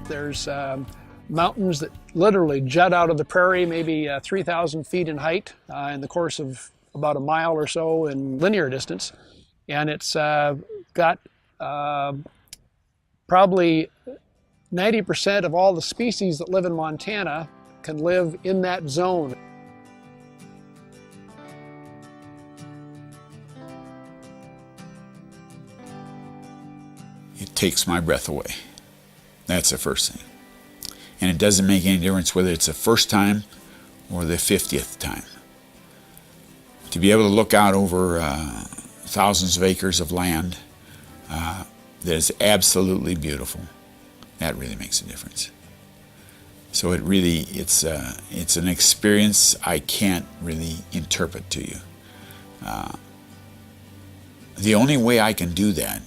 There's mountains that literally jut out of the prairie, maybe 3,000 feet in height in the course of about a mile or so in linear distance. And it's got probably 90% of all the species that live in Montana can live in that zone. It takes my breath away. That's the first thing. And it doesn't make any difference whether it's the first time or the 50th time. To be able to look out over thousands of acres of land that is absolutely beautiful, that really makes a difference. So it's an experience I can't really interpret to you. The only way I can do that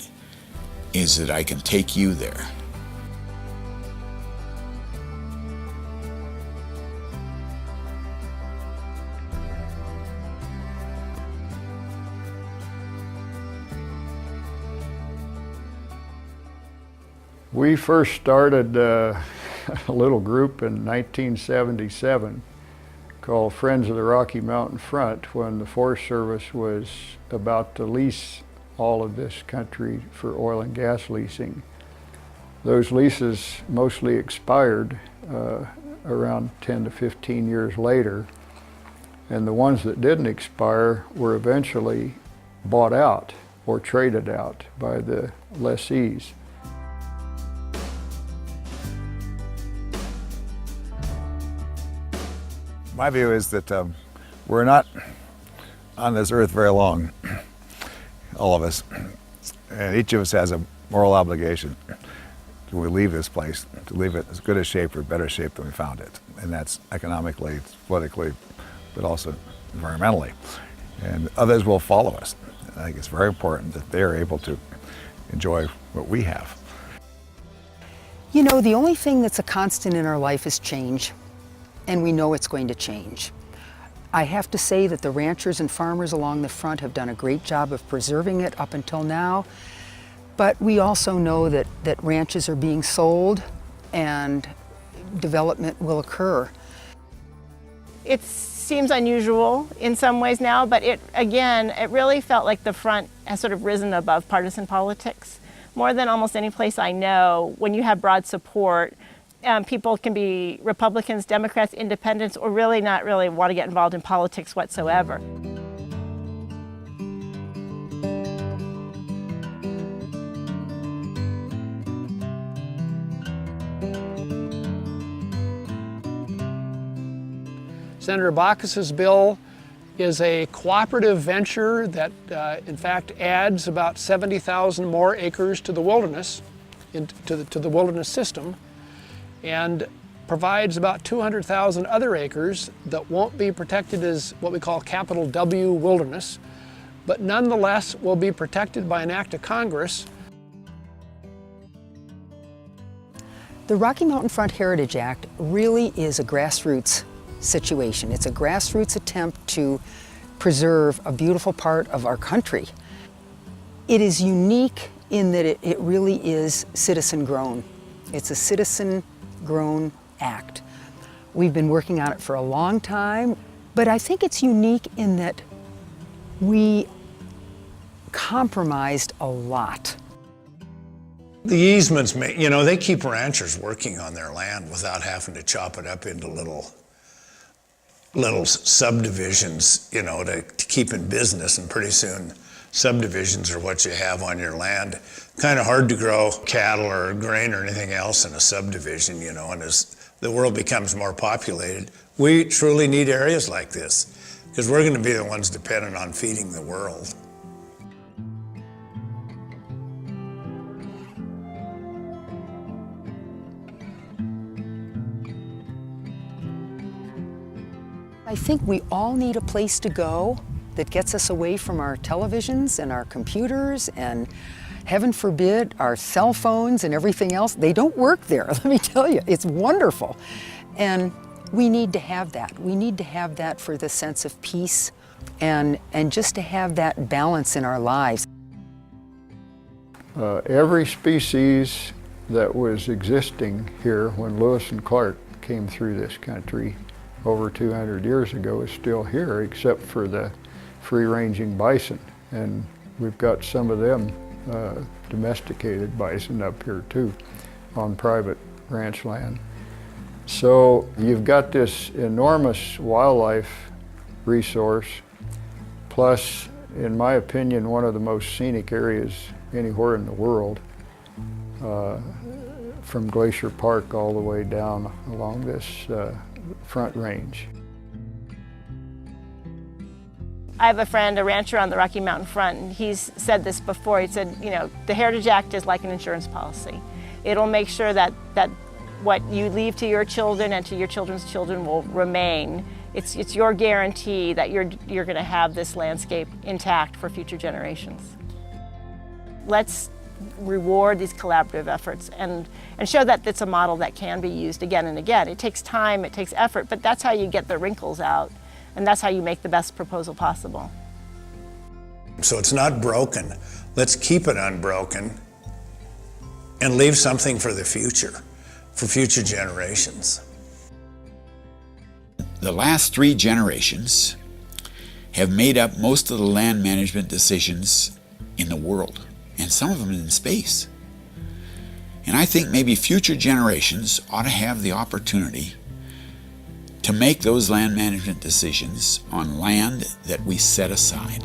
is that I can take you there. We first started a little group in 1977 called Friends of the Rocky Mountain Front when the Forest Service was about to lease all of this country for oil and gas leasing. Those leases mostly expired around 10 to 15 years later, and the ones that didn't expire were eventually bought out or traded out by the lessees. My view is that we're not on this earth very long, all of us, and each of us has a moral obligation when we leave this place to leave it as good a shape or better shape than we found it, and that's economically, politically, but also environmentally, and others will follow us. I think it's very important that they're able to enjoy what we have. You know, the only thing that's a constant in our life is change. And we know it's going to change. I have to say that the ranchers and farmers along the front have done a great job of preserving it up until now, but we also know that ranches are being sold and development will occur. It seems unusual in some ways now, but it really felt like the front has sort of risen above partisan politics. More than almost any place I know, when you have broad support, people can be Republicans, Democrats, Independents, or really not really want to get involved in politics whatsoever. Senator Baucus's bill is a cooperative venture that in fact adds about 70,000 more acres to the wilderness, to the wilderness system, and provides about 200,000 other acres that won't be protected as what we call capital W wilderness, but nonetheless will be protected by an act of Congress. The Rocky Mountain Front Heritage Act really is a grassroots situation. It's a grassroots attempt to preserve a beautiful part of our country. It is unique in that it really is citizen-grown. It's a citizen-grown act. We've been working on it for a long time, but I think it's unique in that we compromised a lot. The easements, they keep ranchers working on their land without having to chop it up into little subdivisions, to keep in business, and pretty soon subdivisions are what you have on your land. Kind of hard to grow cattle or grain or anything else in a subdivision, and as the world becomes more populated, we truly need areas like this, because we're going to be the ones dependent on feeding the world. I think we all need a place to go that gets us away from our televisions and our computers and, heaven forbid, our cell phones and everything else. They don't work there, let me tell you. It's wonderful. And we need to have that. We need to have that for the sense of peace and just to have that balance in our lives. Every species that was existing here when Lewis and Clark came through this country over 200 years ago is still here, except for the free-ranging bison. And we've got some of them domesticated bison up here too on private ranch land. So you've got this enormous wildlife resource, plus, in my opinion, one of the most scenic areas anywhere in the world, from Glacier Park all the way down along this Front Range. I have a friend, a rancher on the Rocky Mountain front, and he's said this before. He said, you know, the Heritage Act is like an insurance policy. It'll make sure that what you leave to your children and to your children's children will remain. It's your guarantee that you're going to have this landscape intact for future generations. Let's reward these collaborative efforts and show that it's a model that can be used again and again. It takes time, it takes effort, but that's how you get the wrinkles out, and that's how you make the best proposal possible. So it's not broken. Let's keep it unbroken and leave something for the future, for future generations. The last 3 generations have made up most of the land management decisions in the world, and some of them in space. And I think maybe future generations ought to have the opportunity to make those land management decisions on land that we set aside.